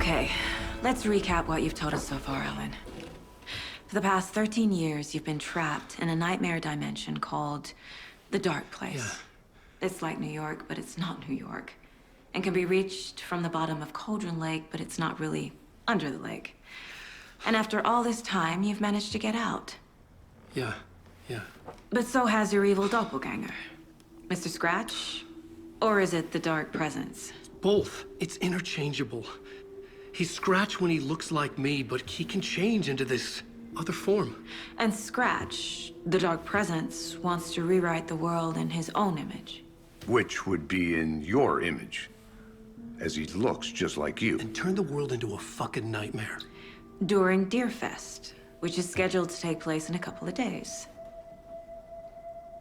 Okay, let's recap what you've told us so far, Alan. For the past 13 years, you've been trapped in a nightmare dimension called the Dark Place. Yeah. It's like New York, but it's not New York. And can be reached from the bottom of Cauldron Lake, but it's not really under the lake. And after all this time, you've managed to get out. Yeah. But so has your evil doppelganger. Mr. Scratch? Or is it the Dark Presence? Both. It's interchangeable. He's Scratch when he looks like me, but he can change into this other form. And Scratch, the Dark Presence, wants to rewrite the world in his own image. Which would be in your image, as he looks just like you. And turn the world into a fucking nightmare. During Deerfest, which is scheduled to take place in a couple of days.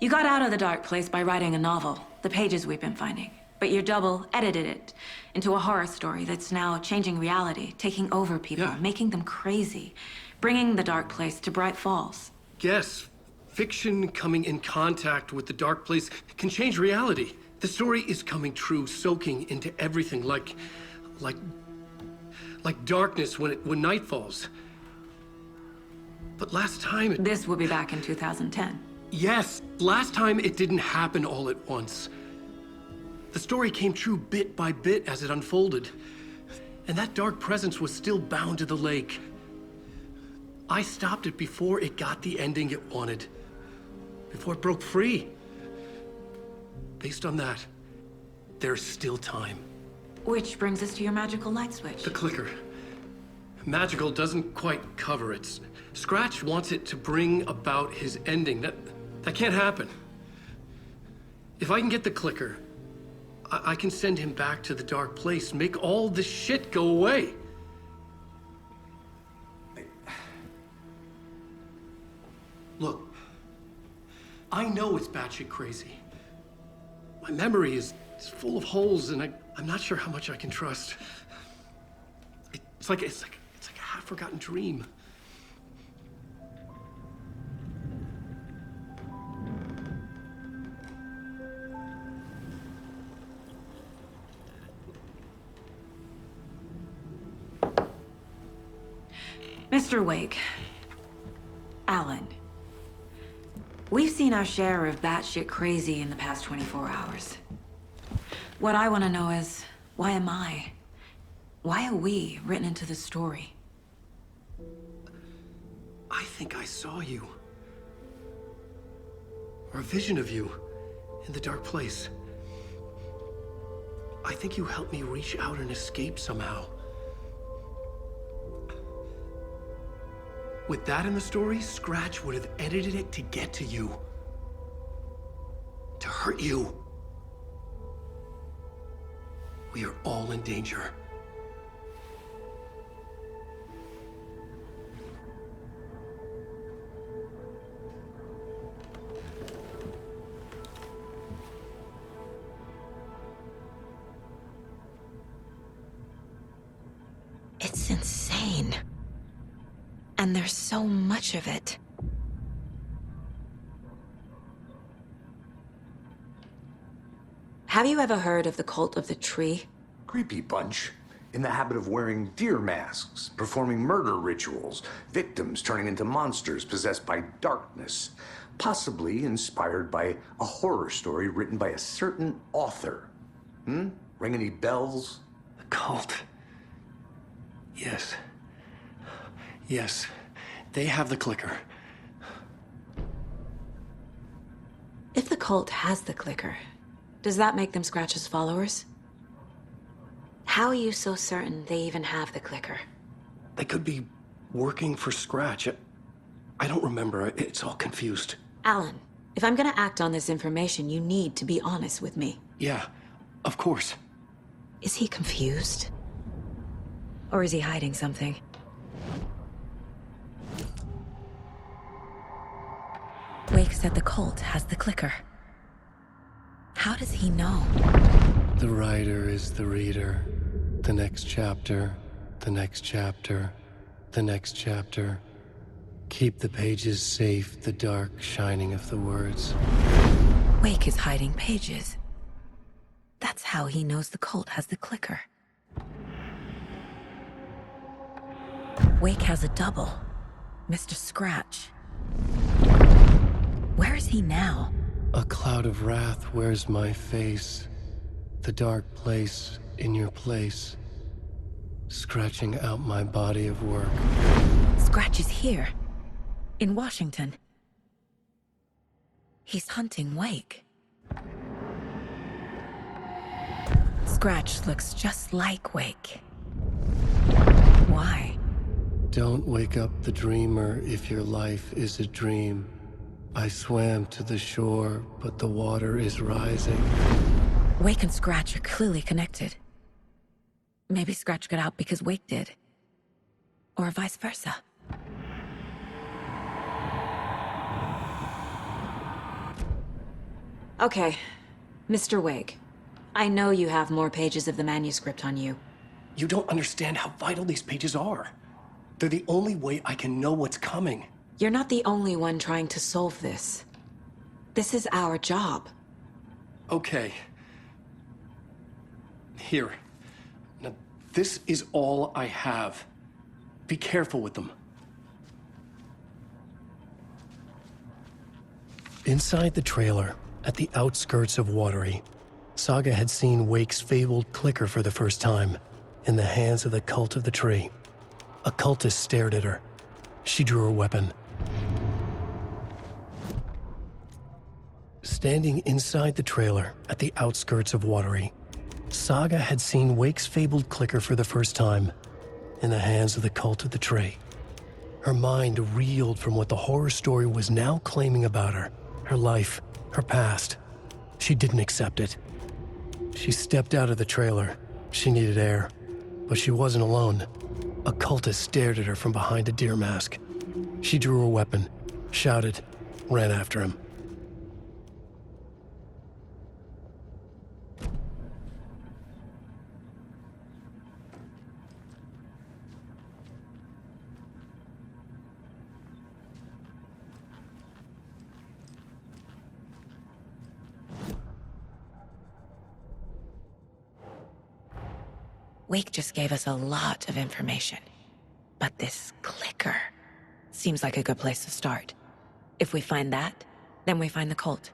You got out of the Dark Place by writing a novel, the pages we've been finding. But your double edited it into a horror story that's now changing reality, taking over people, making them crazy, bringing the Dark Place to Bright Falls. Yes, fiction coming in contact with the Dark Place can change reality. The story is coming true, soaking into everything like darkness when night falls. But last time... This will be back in 2010. Yes, last time it didn't happen all at once. The story came true bit by bit as it unfolded. And that dark presence was still bound to the lake. I stopped it before it got the ending it wanted. Before it broke free. Based on that, there's still time. Which brings us to your magical light switch. The clicker. Magical doesn't quite cover it. Scratch wants it to bring about his ending. That can't happen. If I can get the clicker, I can send him back to the Dark Place, make all this shit go away. Look, I know it's batshit crazy. My memory is full of holes, and I'm not sure how much I can trust. It's like a half-forgotten dream. Mr. Wake, Alan, we've seen our share of batshit crazy in the past 24 hours. What I want to know is, why am I? Why are we written into the story? I think I saw you. Or a vision of you in the Dark Place. I think you helped me reach out and escape somehow. With that in the story, Scratch would have edited it to get to you. To hurt you. We are all in danger. It's insane. And there's so much of it. Have you ever heard of the Cult of the Tree? Creepy bunch. In the habit of wearing deer masks, performing murder rituals, victims turning into monsters possessed by darkness, possibly inspired by a horror story written by a certain author. Ring any bells? The cult. Yes. Yes, they have the clicker. If the cult has the clicker, does that make them Scratch's followers? How are you so certain they even have the clicker? They could be working for Scratch. I don't remember. It's all confused. Alan, if I'm gonna act on this information, you need to be honest with me. Yeah, of course. Is he confused? Or is he hiding something? Wake said the cult has the clicker. How does he know? The writer is the reader. The next chapter, the next chapter, the next chapter. Keep the pages safe, the dark shining of the words. Wake is hiding pages. That's how he knows the cult has the clicker. Wake has a double, Mr. Scratch. Where is he now? A cloud of wrath wears my face, the dark place in your place, scratching out my body of work. Scratch is here, in Washington. He's hunting Wake. Scratch looks just like Wake. Why? Don't wake up the dreamer if your life is a dream. I swam to the shore, but the water is rising. Wake and Scratch are clearly connected. Maybe Scratch got out because Wake did. Or vice versa. Okay, Mr. Wake. I know you have more pages of the manuscript on you. You don't understand how vital these pages are. They're the only way I can know what's coming. You're not the only one trying to solve this. This is our job. Okay. Here. Now, this is all I have. Be careful with them. Inside the trailer, at the outskirts of Watery, Saga had seen Wake's fabled clicker for the first time, in the hands of the Cult of the Tree. A cultist stared at her. She drew her weapon. Standing inside the trailer, at the outskirts of Watery, Saga had seen Wake's fabled clicker for the first time, in the hands of the Cult of the Tree. Her mind reeled from what the horror story was now claiming about her, her life, her past. She didn't accept it. She stepped out of the trailer. She needed air. But she wasn't alone. A cultist stared at her from behind a deer mask. She drew her weapon, shouted, ran after him. Wake just gave us a lot of information. But this clicker seems like a good place to start. If we find that, then we find the cult.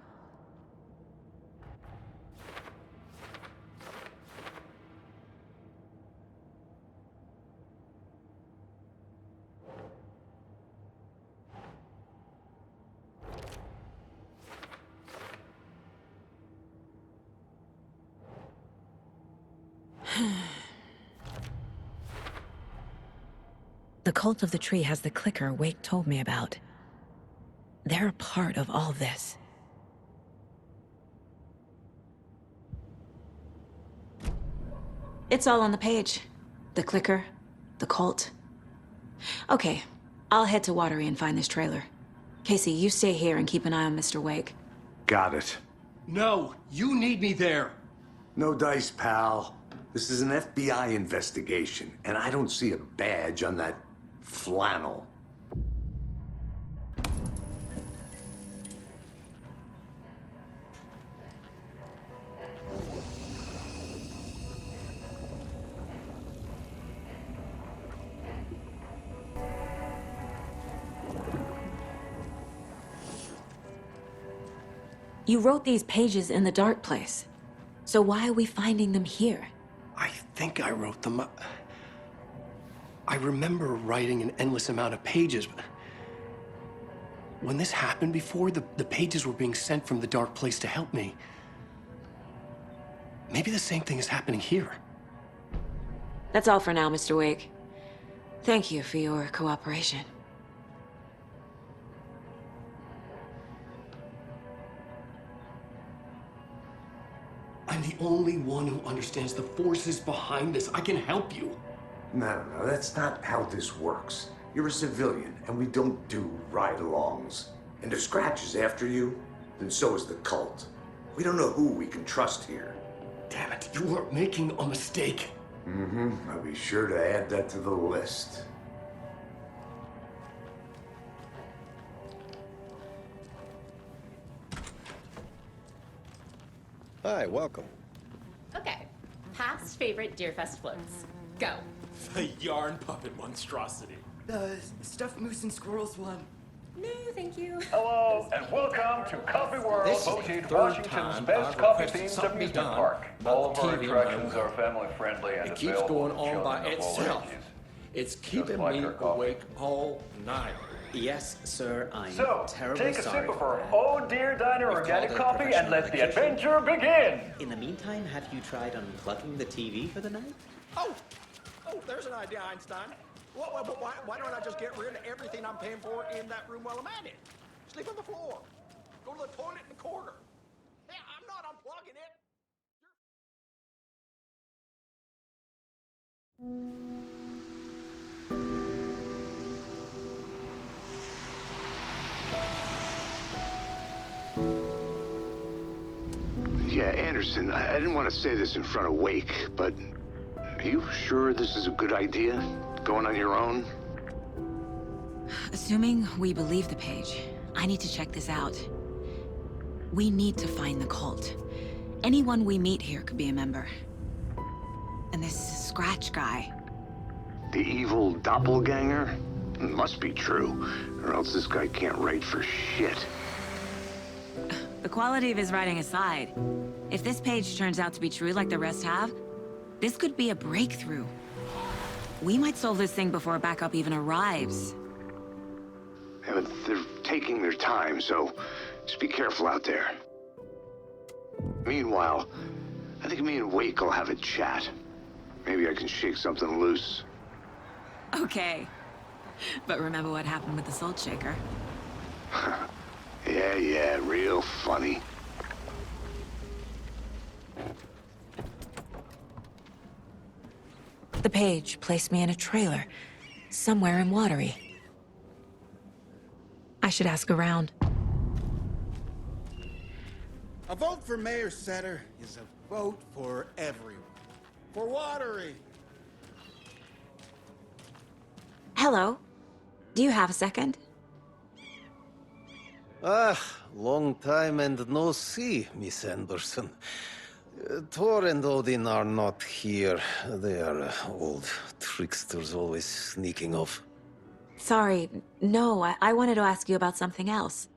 The Cult of the Tree has the clicker Wake told me about. They're a part of all this. It's all on the page. The clicker, the cult. Okay, I'll head to Watery and find this trailer. Casey, you stay here and keep an eye on Mr. Wake. Got it. No, you need me there. No dice, pal. This is an FBI investigation, and I don't see a badge on that flannel. You wrote these pages in the dark place. So why are we finding them here? I think I wrote them. I remember writing an endless amount of pages. When this happened before, the pages were being sent from the dark place to help me. Maybe the same thing is happening here. That's all for now, Mr. Wake. Thank you for your cooperation. I'm the only one who understands the forces behind this. I can help you. No, that's not how this works. You're a civilian, and we don't do ride-alongs. And if Scratch is after you, then so is the cult. We don't know who we can trust here. Damn it, you are making a mistake. I'll be sure to add that to the list. Hi, welcome. Okay, past favorite Deerfest floats. Go. The yarn puppet monstrosity. The stuffed moose and squirrels one. No, thank you. Hello, and welcome to Coffee World, This is the voted third Washington's time best I've coffee-themed requested something be amusement done park. about All of the our TV in my attractions room. are family-friendly and It keeps available going to on children by of all itself. ages. It's keeping like me her coffee. awake all night. Yes, sir, I'm So, terribly take a sorry sip of for our that. Oh Dear Diner We've organic called a coffee and professional let the electrician. adventure begin! In the meantime, have you tried unplugging the TV for the night? Oh, there's an idea, Einstein. Why don't I just get rid of everything I'm paying for in that room while I'm at it? Sleep on the floor. Go to the toilet in the corner. Hey, I'm not unplugging it. Yeah, Anderson, I didn't want to say this in front of Wake, but are you sure this is a good idea? Going on your own? Assuming we believe the page, I need to check this out. We need to find the cult. Anyone we meet here could be a member. And this Scratch guy. The evil doppelganger? Must be true, or else this guy can't write for shit. The quality of his writing aside, if this page turns out to be true like the rest have, this could be a breakthrough. We might solve this thing before backup even arrives. Yeah, but they're taking their time, so just be careful out there. Meanwhile, I think me and Wake will have a chat. Maybe I can shake something loose. Okay. But remember what happened with the salt shaker? Yeah, real funny. The page placed me in a trailer, somewhere in Watery. I should ask around. A vote for Mayor Setter is a vote for everyone. For Watery. Hello. Do you have a second? Long time and no see, Miss Anderson. Thor and Odin are not here. They are old tricksters always sneaking off. Sorry, no, I wanted to ask you about something else.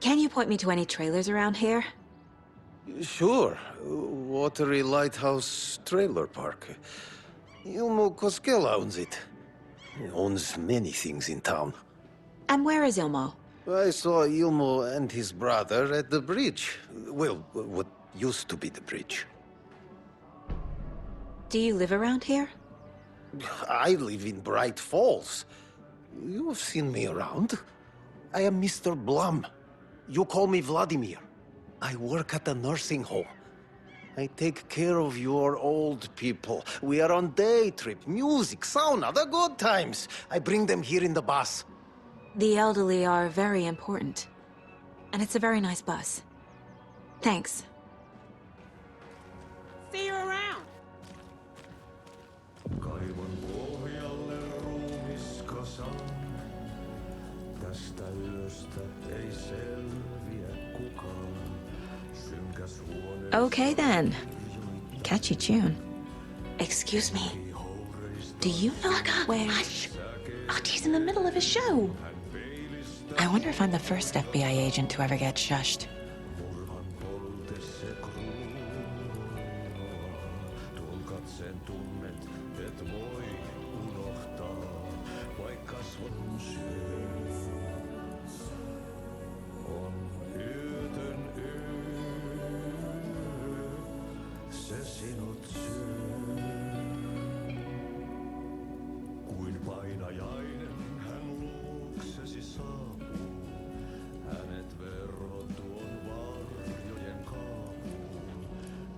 Can you point me to any trailers around here? Sure. Watery Lighthouse Trailer Park. Ilmo Koskela owns it. He owns many things in town. And where is Ilmo? I saw Ilmo and his brother at the bridge. Well, what used to be the bridge. Do you live around here? I live in Bright Falls. You have seen me around. I am Mr. Blum. You call me Vladimir. I work at a nursing home. I take care of your old people. We are on day trip, music, sauna, the good times. I bring them here in the bus. The elderly are very important. And it's a very nice bus. Thanks. See you around. Kaivon pohjalle ruumiskasan. Tästä yöstä ei selviä kukaan. Synkäs huone. Okay then. Catchy tune. Excuse me. Do you know where... Hush! Artie's in the middle of a show. I wonder if I'm the first FBI agent to ever get shushed. Murhan poltesse kruunua. Tuon katseen tunnet, et voi unohtaa. Vaikka kasvot syö. On yötön se sinut syö. Kuin painajainen hän luoksesi saapuu, hänet verhot tuon varjojen kaapuun.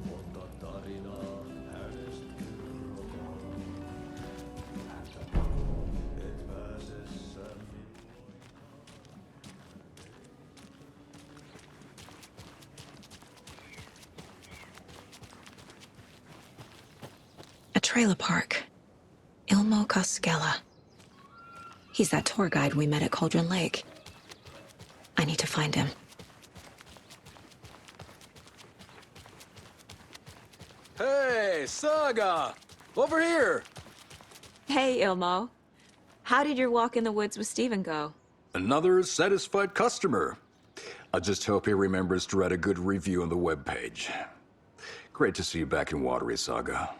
Monta tarinaa hänestä kerrotaan, häntä pakoon et pääsessäni. A trailer park. Ilmo Koskela. He's that tour guide we met at Cauldron Lake. I need to find him. Hey, Saga! Over here! Hey, Ilmo. How did your walk in the woods with Steven go? Another satisfied customer. I just hope he remembers to write a good review on the webpage. Great to see you back in Watery, Saga.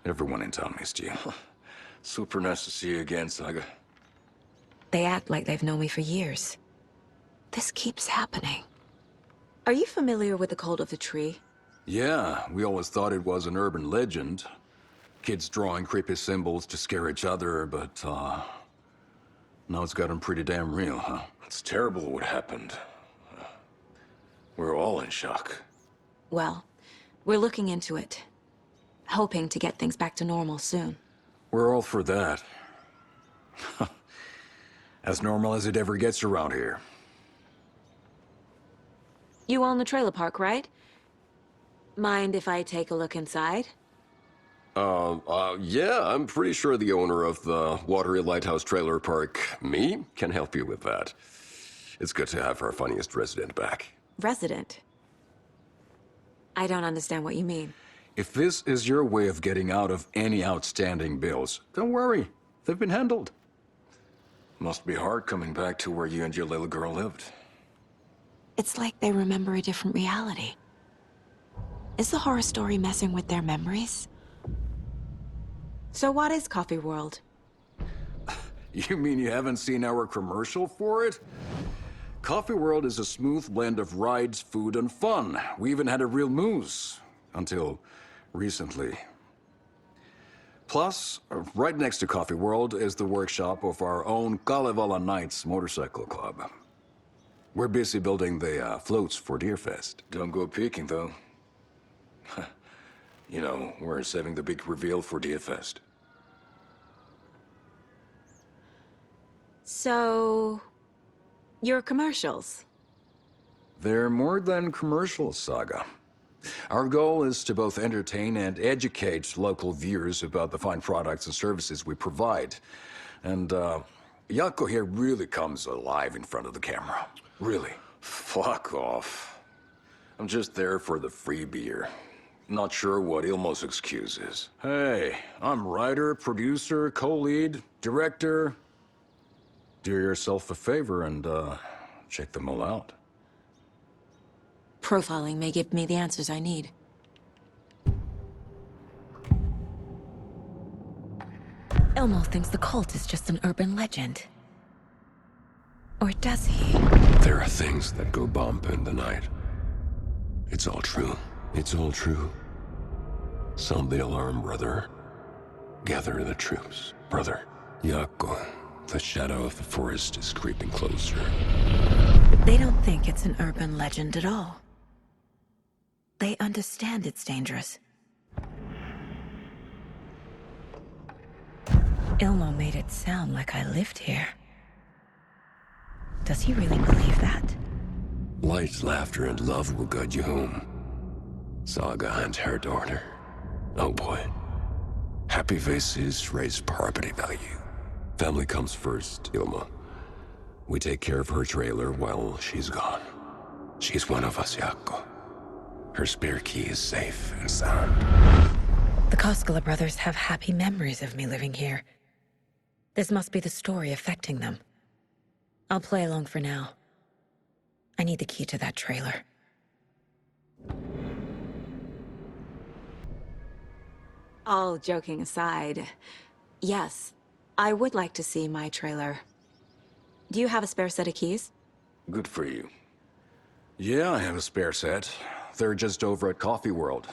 Everyone in town missed you. Super nice to see you again, Saga. They act like they've known me for years. This keeps happening. Are you familiar with the Cult of the Tree? Yeah, we always thought it was an urban legend. Kids drawing creepy symbols to scare each other, but, now it's gotten pretty damn real, huh? It's terrible what happened. We're all in shock. Well, we're looking into it. Hoping to get things back to normal soon. We're all for that. As normal as it ever gets around here. You own the trailer park, right? Mind if I take a look inside? Yeah, I'm pretty sure the owner of the Watery Lighthouse Trailer Park, me, can help you with that. It's good to have our funniest resident back. Resident? I don't understand what you mean. If this is your way of getting out of any outstanding bills, don't worry. They've been handled. Must be hard coming back to where you and your little girl lived. It's like they remember a different reality. Is the horror story messing with their memories? So what is Coffee World? You mean you haven't seen our commercial for it? Coffee World is a smooth blend of rides, food, and fun. We even had a real moose. Until recently. Plus, right next to Coffee World is the workshop of our own Kalevala Knights Motorcycle Club. We're busy building the floats for Deerfest. Don't go peeking, though. You know, we're saving the big reveal for Deerfest. So... your commercials? They're more than commercials, Saga. Our goal is to both entertain and educate local viewers about the fine products and services we provide. And, Jaakko here really comes alive in front of the camera. Really. Fuck off. I'm just there for the free beer. Not sure what Ilmo's excuse is. Hey, I'm writer, producer, co-lead, director. Do yourself a favor and, check them all out. Profiling may give me the answers I need. Ilmo thinks the cult is just an urban legend. Or does he? There are things that go bump in the night. It's all true. It's all true. Sound the alarm, brother. Gather the troops, brother. Jaakko, the shadow of the forest is creeping closer. They don't think it's an urban legend at all. They understand it's dangerous. Ilmo made it sound like I lived here. Does he really believe that? Light, laughter, and love will guide you home. Saga and her daughter. Oh boy. Happy faces raise property value. Family comes first, Ilma. We take care of her trailer while she's gone. She's one of us, Jaakko. Her spare key is safe and sound. The Koskela brothers have happy memories of me living here. This must be the story affecting them. I'll play along for now. I need the key to that trailer. All joking aside, yes, I would like to see my trailer. Do you have a spare set of keys? Good for you. Yeah, I have a spare set. They're just over at Coffee World.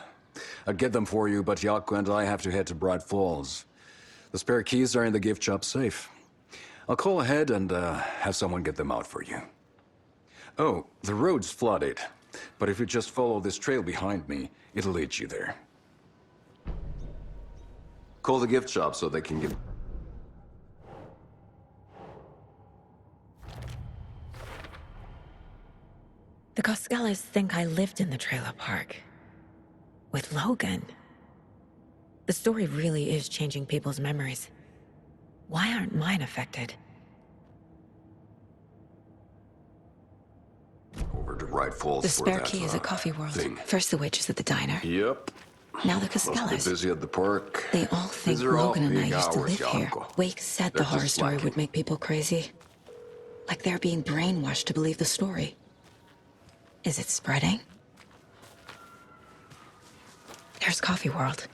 I'd get them for you, but Yaku and I have to head to Bright Falls. The spare keys are in the gift shop safe. I'll call ahead and have someone get them out for you. Oh, the road's flooded, but if you just follow this trail behind me, it'll lead you there. Call the gift shop so they can give... The Coscalas think I lived in the trailer park. With Logan. The story really is changing people's memories. Why aren't mine affected? Over to Bright Falls. The spare key is at Coffee World. First the witches at the diner. Yep. Now the Must be Coscalas. busy at the park. They all think These are all Logan and I big used to hours, live here. Yonko. Wake said They're the horror just story slacking. would make people crazy. Like they're being brainwashed to believe the story. Is it spreading? There's Coffee World.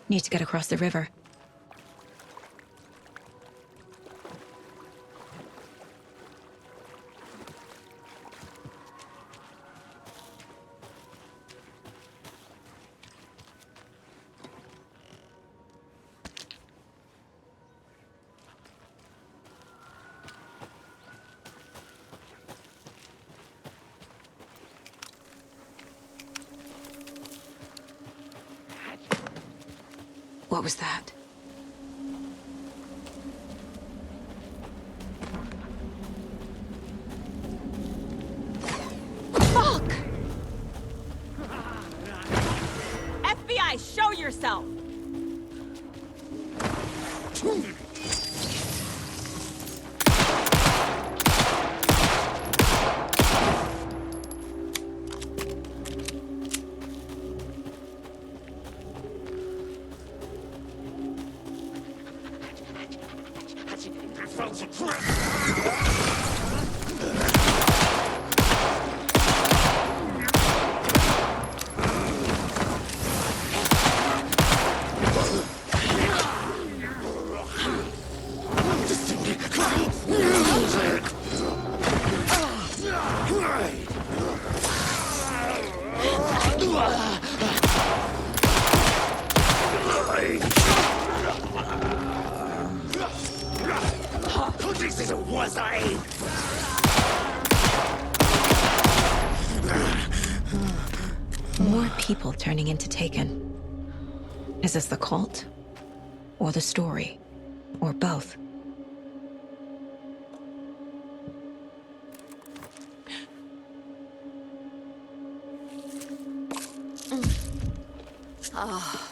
Need to get across the river. What was that? Fuck! FBI, show yourself! More people turning into Taken. Is this the cult? Or the story? Or both? Oh.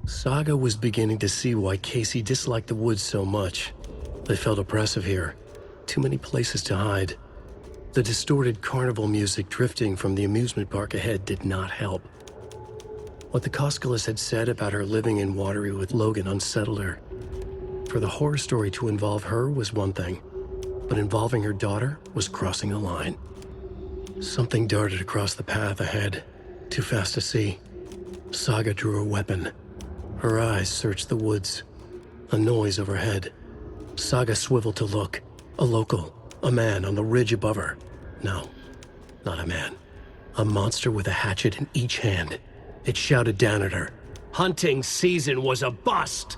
Saga was beginning to see why Casey disliked the woods so much. They felt oppressive here. Too many places to hide. The distorted carnival music drifting from the amusement park ahead did not help. What the Coscalas had said about her living in Watery with Logan unsettled her. For the horror story to involve her was one thing, but involving her daughter was crossing a line. Something darted across the path ahead, too fast to see. Saga drew her weapon. Her eyes searched the woods. A noise overhead. Saga swiveled to look. A local. A man on the ridge above her. No, not a man. A monster with a hatchet in each hand. It shouted down at her. Hunting season was a bust!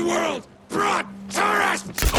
free world brought tourists!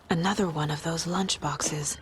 Another one of those lunch boxes.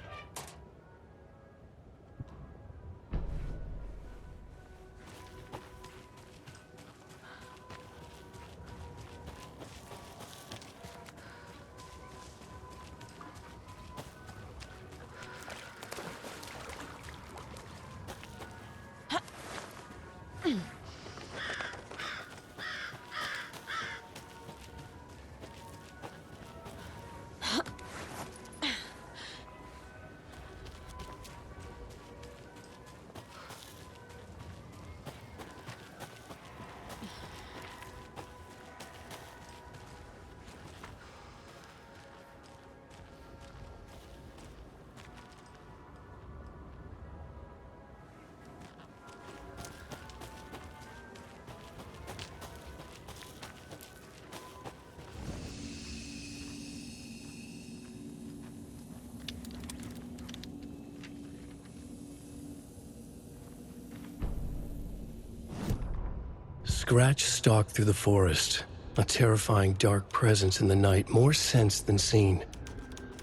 Scratch stalked through the forest, a terrifying dark presence in the night, more sensed than seen.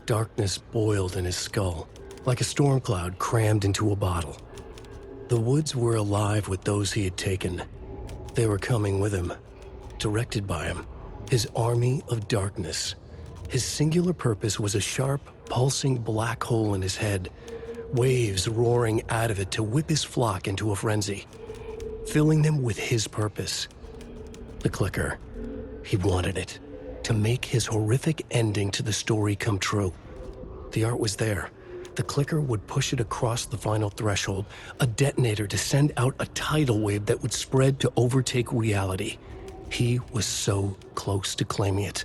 Darkness boiled in his skull, like a storm cloud crammed into a bottle. The woods were alive with those he had taken. They were coming with him, directed by him, his army of darkness. His singular purpose was a sharp, pulsing black hole in his head, waves roaring out of it to whip his flock into a frenzy, filling them with his purpose. The clicker. He wanted it, to make his horrific ending to the story come true. The art was there. The clicker would push it across the final threshold, a detonator to send out a tidal wave that would spread to overtake reality. He was so close to claiming it.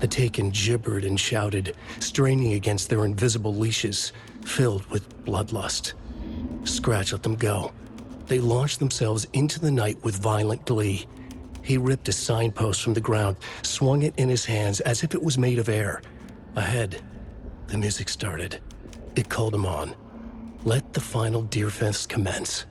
The Taken gibbered and shouted, straining against their invisible leashes, filled with bloodlust. Scratch let them go. They launched themselves into the night with violent glee. He ripped a signpost from the ground, swung it in his hands as if it was made of air. Ahead, the music started. It called him on. Let the final Deerfest commence.